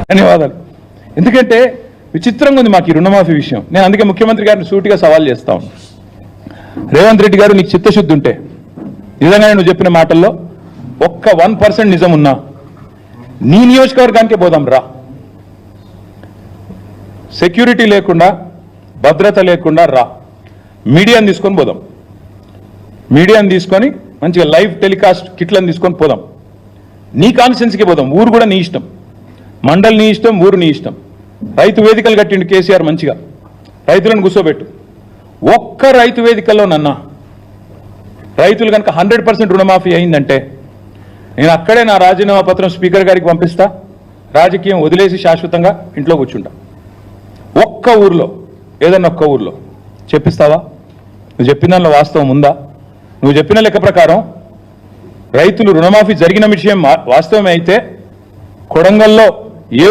ధన్యవాదాలు. ఎందుకంటే విచిత్రంగా ఉంది మాకు ఈ రుణమాఫీ విషయం. నేను అందుకే ముఖ్యమంత్రి గారిని సూటిగా సవాల్ చేస్తా ఉన్నాను. రేవంత్ రెడ్డి గారు, నీకు చిత్తశుద్ధి ఉంటే నిజంగానే నువ్వు చెప్పిన మాటల్లో ఒక్క 1% నిజం ఉన్నా నీ నియోజకవర్గానికే పోదాం రా. సెక్యూరిటీ లేకుండా, భద్రత లేకుండా రా. మీడియాని తీసుకొని పోదాం. మీడియాని తీసుకొని మంచిగా లైవ్ టెలికాస్ట్ కిట్లను తీసుకొని పోదాం. నీ కాన్స్టిట్యున్సీకి పోదాం. ఊరు కూడా నీ ఇష్టం, మండలి నీ ఇష్టం, ఊరు నీ ఇష్టం. రైతు వేదికలు కట్టిండు కేసీఆర్, మంచిగా రైతులను కూర్చోబెట్టు. ఒక్క రైతు వేదికల్లో నన్న రైతులు కనుక 100% రుణమాఫీ అయిందంటే నేను అక్కడే నా రాజీనామా పత్రం స్పీకర్ గారికి పంపిస్తా. రాజకీయం వదిలేసి శాశ్వతంగా ఇంట్లో కూర్చుంటా. ఒక్క ఊర్లో, ఏదన్నా ఒక్క ఊర్లో చెప్పిస్తావా? నువ్వు చెప్పిన దానిలో వాస్తవం ఉందా? నువ్వు చెప్పిన లెక్క ప్రకారం రైతులు రుణమాఫీ జరిగిన విషయం వాస్తవమే అయితే కొడంగల్లో ఏ